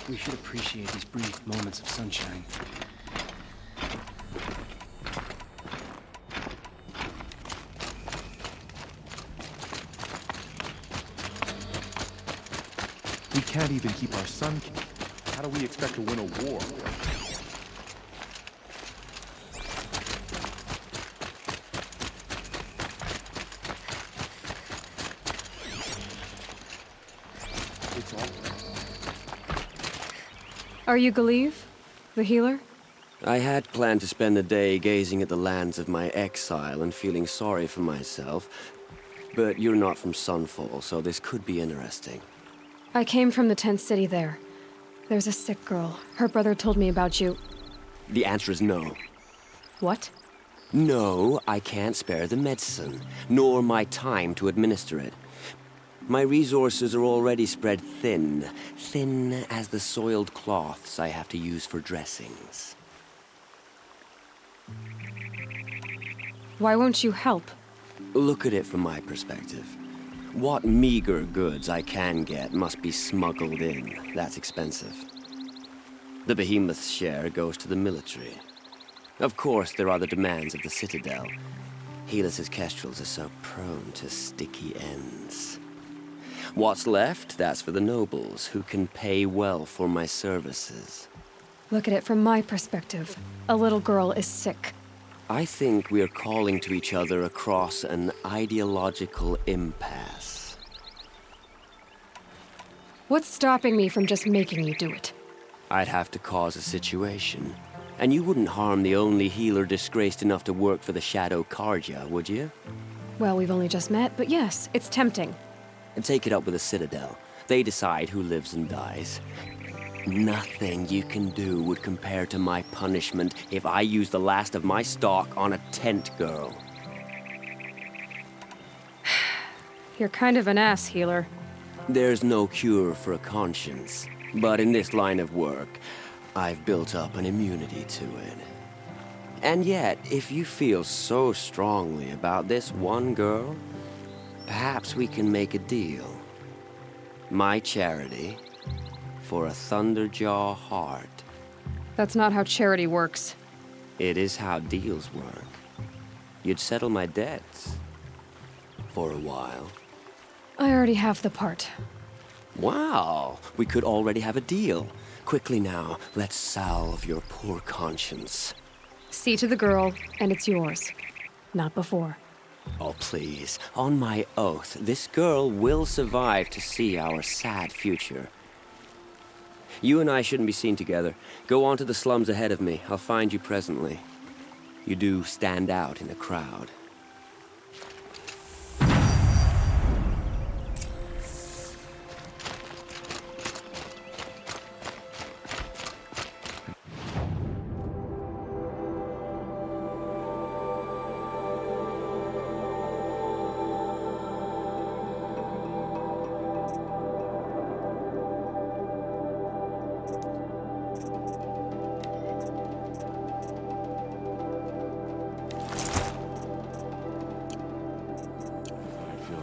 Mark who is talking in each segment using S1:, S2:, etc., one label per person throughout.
S1: We should appreciate these brief moments of sunshine.
S2: We can't even keep our sun. How do we expect to win a war?
S3: Are you Galeev, the healer?
S4: I had planned to spend the day gazing at the lands of my exile and feeling sorry for myself, but you're not from Sunfall, so this could be interesting.
S3: I came from the tent city there. There's a sick girl. Her brother told me about you.
S4: The answer is no.
S3: What?
S4: No, I can't spare the medicine, nor my time to administer it. My resources are already spread thin, thin as the soiled cloths I have to use for dressings.
S3: Why won't you help?
S4: Look at it from my perspective. What meager goods I can get must be smuggled in. That's expensive. The behemoth's share goes to the military. Of course, there are the demands of the Citadel. Helis's kestrels are so prone to sticky ends. What's left, that's for the nobles, who can pay well for my services.
S3: Look at it from my perspective. A little girl is sick.
S4: I think we are calling to each other across an ideological impasse.
S3: What's stopping me from just making you do it?
S4: I'd have to cause a situation. And you wouldn't harm the only healer disgraced enough to work for the Shadow Karja, would you?
S3: Well, we've only just met, but yes, it's tempting.
S4: And take it up with the Citadel. They decide who lives and dies. Nothing you can do would compare to my punishment if I use the last of my stock on a tent girl.
S3: You're kind of an ass, healer.
S4: There's no cure for a conscience, but in this line of work, I've built up an immunity to it. And yet, if you feel so strongly about this one girl, perhaps we can make a deal. My charity for a Thunderjaw heart.
S3: That's not how charity works.
S4: It is how deals work. You'd settle my debts. For a while.
S3: I already have the part.
S4: Wow, we could already have a deal. Quickly now, let's salve your poor conscience.
S3: See to the girl, and it's yours. Not before.
S4: Oh, please. On my oath, this girl will survive to see our sad future. You and I shouldn't be seen together. Go on to the slums ahead of me. I'll find you presently. You do stand out in a crowd.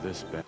S2: This bad.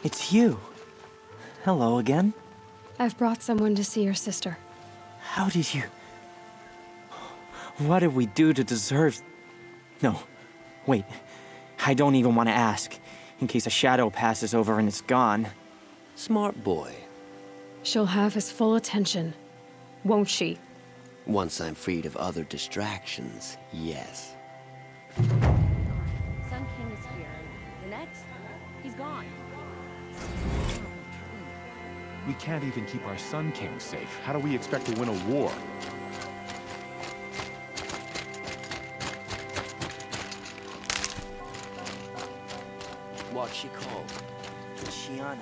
S5: It's you. Hello again.
S3: I've brought someone to see your sister.
S5: How did you... What did we do to deserve... No, wait. I don't even want to ask, in case a shadow passes over and it's gone.
S4: Smart boy.
S3: She'll have his full attention, won't she?
S4: Once I'm freed of other distractions, yes.
S6: Sun King is here. The next, he's gone.
S2: We can't even keep our Sun King safe. How do we expect to win a war?
S4: What's she called?
S5: Shiana.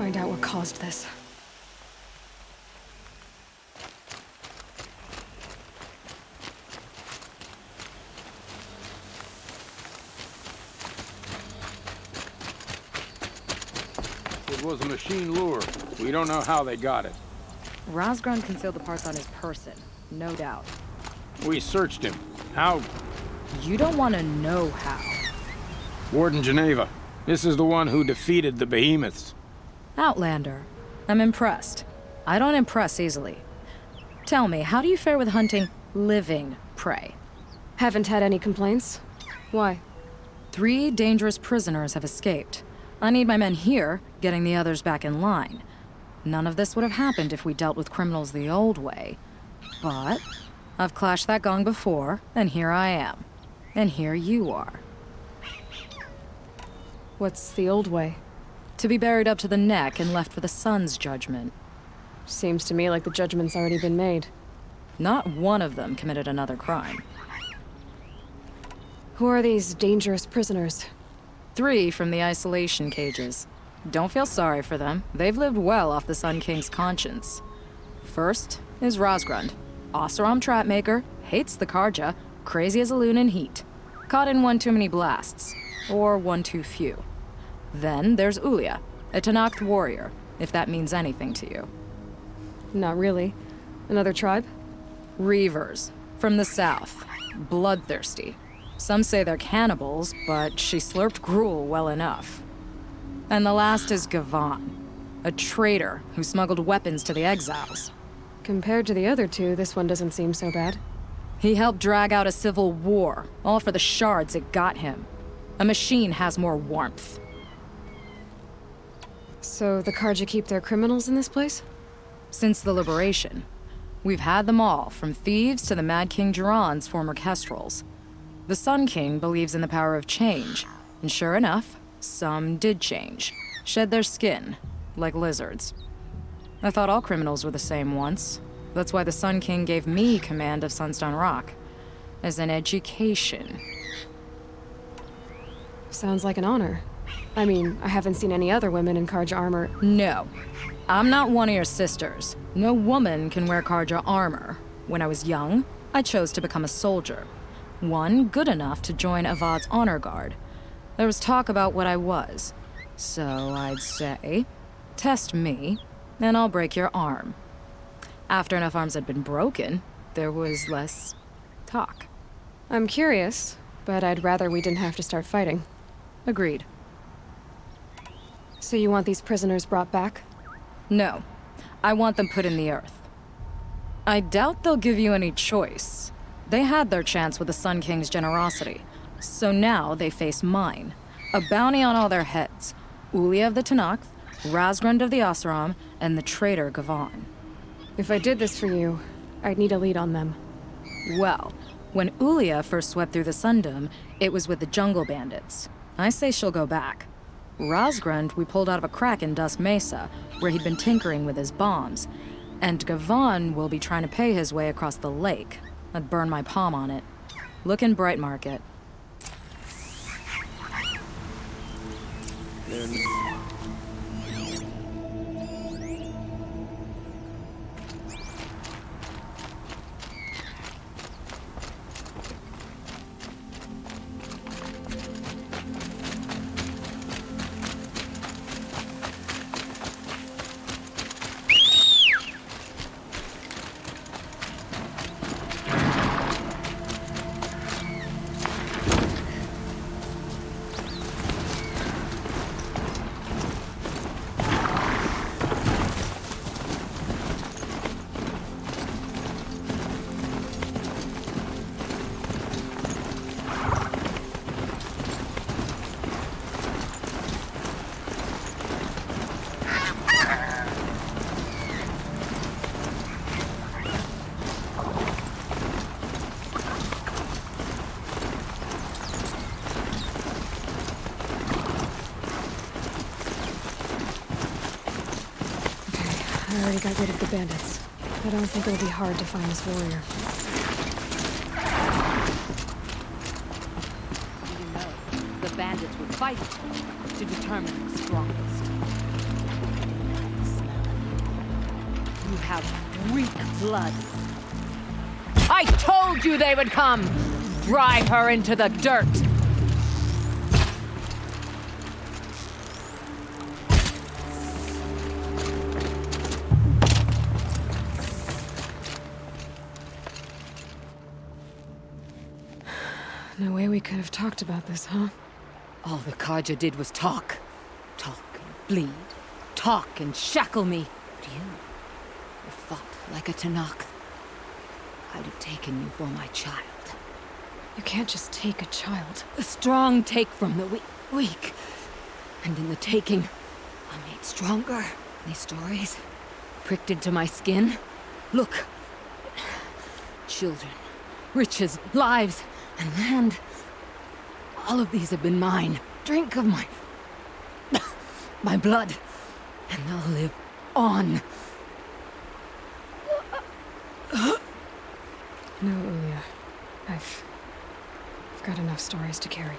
S3: find out what caused this.
S7: It was a machine lure. We don't know how they got it.
S6: Rosgrund concealed the parts on his person, no doubt.
S7: We searched him. How?
S6: You don't want to know how.
S7: Warden Geneva. This is the one who defeated the behemoths.
S6: Outlander. I'm impressed. I don't impress easily. Tell me, how do you fare with hunting living prey?
S3: Haven't had any complaints? Why?
S6: 3 dangerous prisoners have escaped. I need my men here, getting the others back in line. None of this would have happened if we dealt with criminals the old way. But I've clashed that gong before, and here I am. And here you are.
S3: What's the old way?
S6: To be buried up to the neck and left for the sun's judgment.
S3: Seems to me like the judgment's already been made.
S6: Not one of them committed another crime.
S3: Who are these dangerous prisoners?
S6: 3 from the isolation cages. Don't feel sorry for them. They've lived well off the Sun King's conscience. First is Rosgrund. Oseram trapmaker, hates the Karja, crazy as a loon in heat. Caught in one too many blasts. Or one too few. Then there's Ulia, a Tanakh warrior, if that means anything to you.
S3: Not really. Another tribe?
S6: Reavers, from the south. Bloodthirsty. Some say they're cannibals, but she slurped gruel well enough. And the last is Gavan, a traitor who smuggled weapons to the exiles.
S3: Compared to the other 2, this one doesn't seem so bad.
S6: He helped drag out a civil war, all for the shards it got him. A machine has more warmth.
S3: So the Karja keep their criminals in this place?
S6: Since the liberation, we've had them all, from thieves to the Mad King Jiran's former kestrels. The Sun King believes in the power of change, and sure enough, some did change. Shed their skin, like lizards. I thought all criminals were the same once. That's why the Sun King gave me command of Sunstone Rock. As an education.
S3: Sounds like an honor. I mean, I haven't seen any other women in Karja armor.
S6: No. I'm not one of your sisters. No woman can wear Karja armor. When I was young, I chose to become a soldier. One good enough to join Avad's honor guard. There was talk about what I was. So I'd say, test me, and I'll break your arm. After enough arms had been broken, there was less talk.
S3: I'm curious, but I'd rather we didn't have to start fighting.
S6: Agreed.
S3: So you want these prisoners brought back?
S6: No. I want them put in the earth. I doubt they'll give you any choice. They had their chance with the Sun King's generosity. So now they face mine. A bounty on all their heads. Ulia of the Tanakh, Rosgrund of the Oseram, and the traitor Gavan.
S3: If I did this for you, I'd need a lead on them.
S6: Well, when Ulia first swept through the Sundom, it was with the jungle bandits. I say she'll go back. Rosgrund we pulled out of a crack in Dusk Mesa, where he'd been tinkering with his bombs. And Gavan will be trying to pay his way across the lake. I'd burn my palm on it. Look in Bright Market.
S3: I already got rid of the bandits. I don't think it'll be hard to find this warrior.
S8: You know, the bandits would fight to determine the strongest. You have weak blood. I told you they would come! Drive her into the dirt!
S3: No way we could have talked about this, huh?
S8: All the Karja did was talk. Talk and bleed. Talk and shackle me. But you fought like a Tanakh. I'd have taken you for my child.
S3: You can't just take a child.
S8: The strong take from the weak. And in the taking, I'm made stronger. These stories, pricked into my skin. Look. Children, riches, lives, and land. All of these have been mine. Drink of my... my blood. And they'll live on.
S3: No, Ulia. I've got enough stories to carry.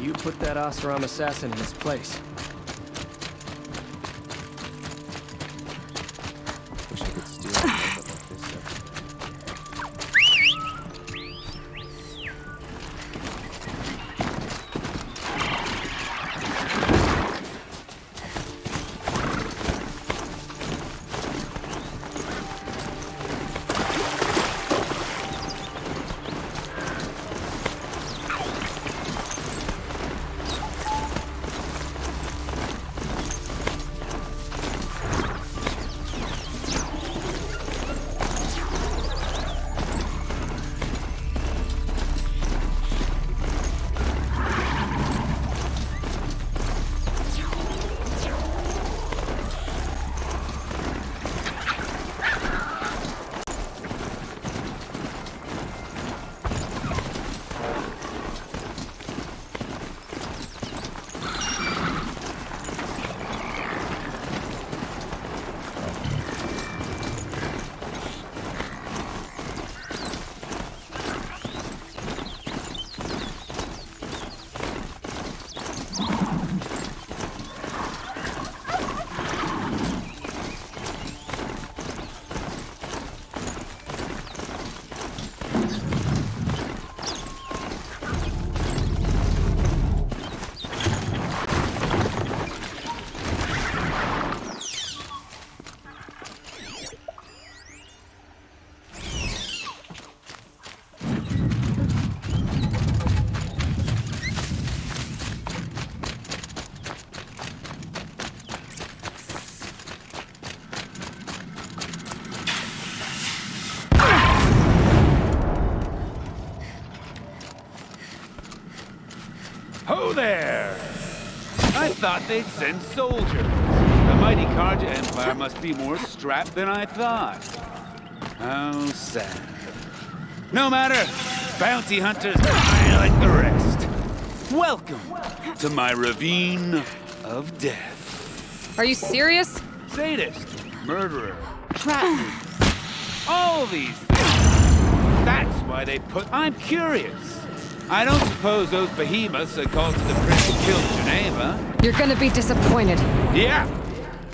S1: You put that Oseram assassin in his place. Wish I could steal a robot like this stuff.
S9: Ho there! I thought they'd send soldiers. The mighty Karja Empire must be more strapped than I thought. How sad. No matter, bounty hunters die like the rest. Welcome to my ravine of death.
S3: Are you serious?
S9: Sadist, murderer, trapper, all these things. That's why they put... I'm curious. I don't suppose those behemoths that called to the prince who killed Geneva.
S3: You're gonna be disappointed.
S9: Yeah,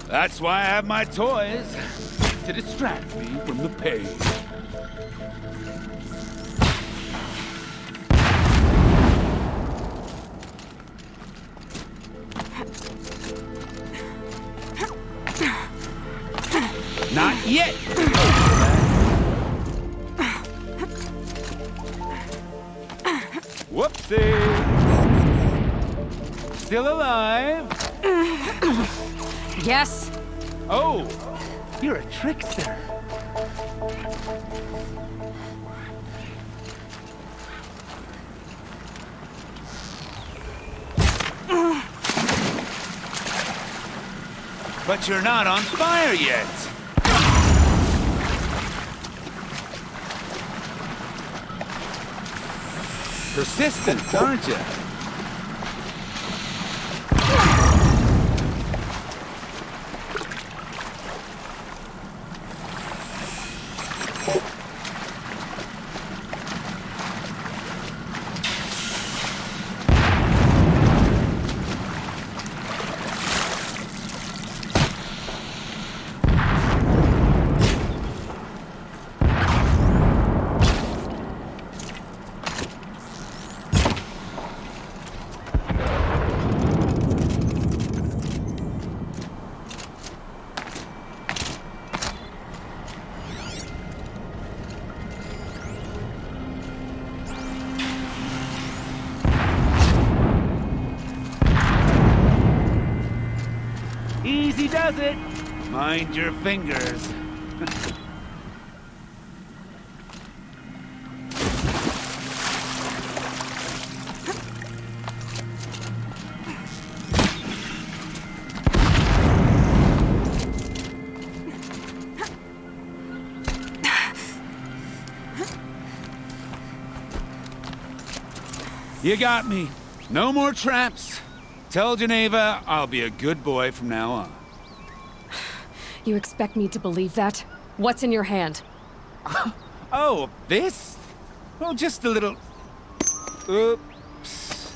S9: that's why I have my toys, to distract me from the pain. Not yet! Whoopsie! Still alive?
S3: Yes?
S9: Oh, you're a trickster. But you're not on fire yet. Persistent, aren't you? Easy does it. Mind your fingers. You got me. No more traps. Tell Geneva I'll be a good boy from now on.
S3: You expect me to believe that? What's in your hand?
S9: Oh, this? Oh, just a little... Oops.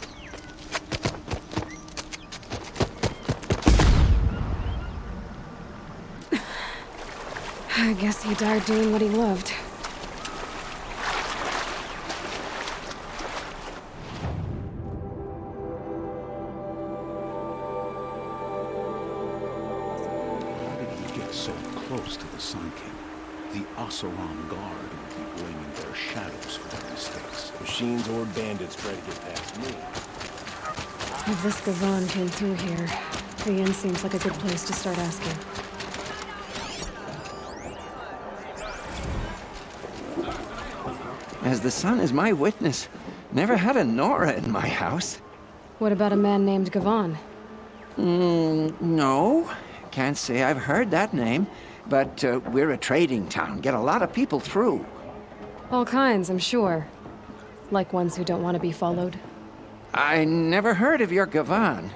S3: I guess he died doing what he loved.
S10: So close to the Sun King. The Oseram Guard will be blaming their shadows for their mistakes.
S2: Machines or bandits try to get past me.
S3: If this Gavan came through here, the inn seems like a good place to start asking.
S11: As the sun is my witness, never had a Nora in my house.
S3: What about a man named Gavan?
S11: No. Can't say I've heard that name, but we're a trading town. Get a lot of people through.
S3: All kinds, I'm sure. Like ones who don't want to be followed.
S11: I never heard of your Gavan.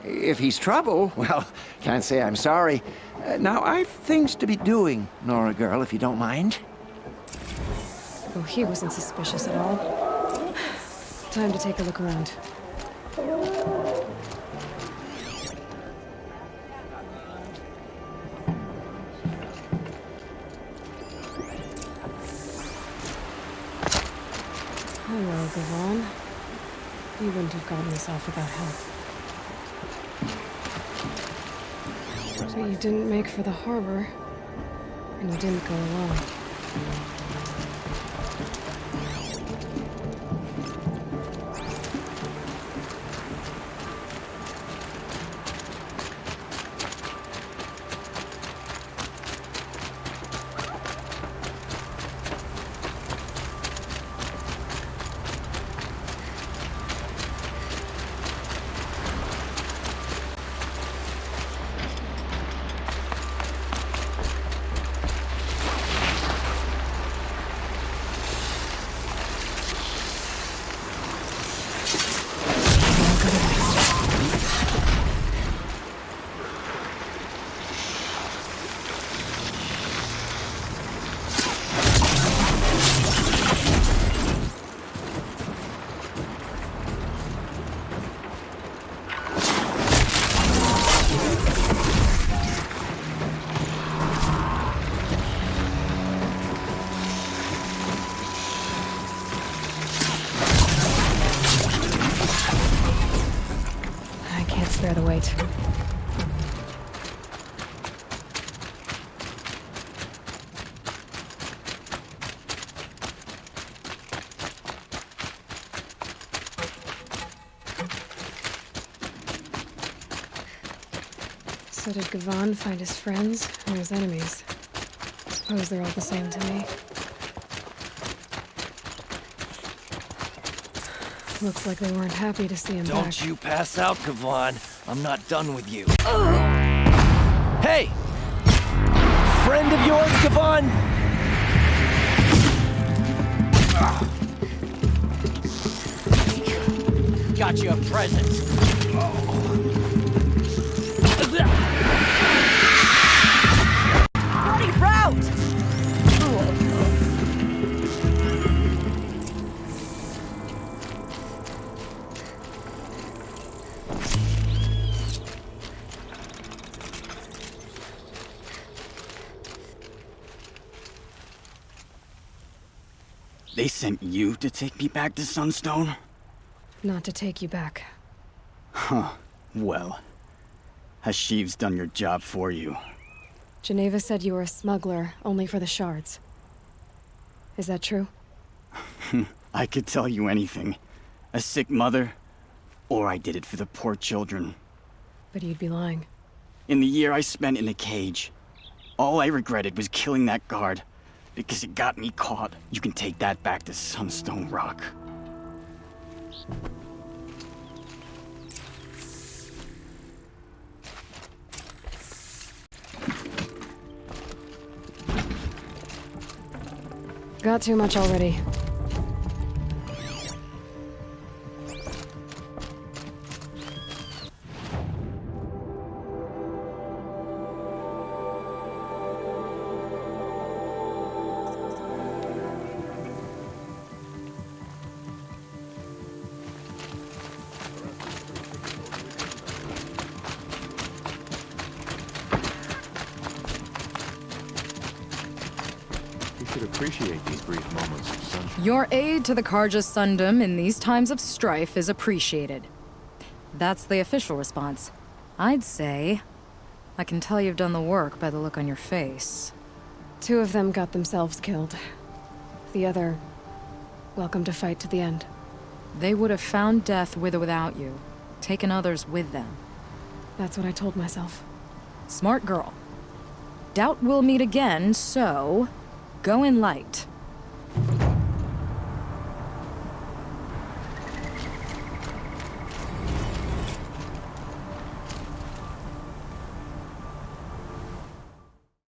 S11: If he's trouble, well, can't say I'm sorry. Now, I've things to be doing, Nora girl, if you don't mind.
S3: Oh, he wasn't suspicious at all. Time to take a look around. Hello, Gavan. You wouldn't have gotten this off without help. So you didn't make for the harbor, and you didn't go alone. Bear the weight. So did Gavan find his friends or his enemies? Suppose they're all the same to me. Looks like they weren't happy to see him back.
S12: Don't you pass out, Gavan. I'm not done with you. Hey! Friend of yours, Gavan? Got you a present. Bloody route!
S5: They sent you to take me back to Sunstone?
S3: Not to take you back.
S5: Huh. Well, Hashiv's done your job for you.
S3: Geneva said you were a smuggler, only for the shards. Is that true?
S5: I could tell you anything. A sick mother, or I did it for the poor children.
S3: But you'd be lying.
S5: in the year I spent in a cage. All I regretted was killing that guard, because it got me caught. You can take that back to Sunstone Rock.
S3: Got too much already.
S2: Appreciate these brief moments of sunshine.
S6: Your aid to the Karja Sundom in these times of strife is appreciated. That's the official response. I'd say I can tell you've done the work by the look on your face.
S3: 2 of them got themselves killed. The other, welcome to fight to the end.
S6: They would have found death with or without you, taken others with them.
S3: That's what I told myself.
S6: Smart girl. Doubt we'll meet again, so go in light.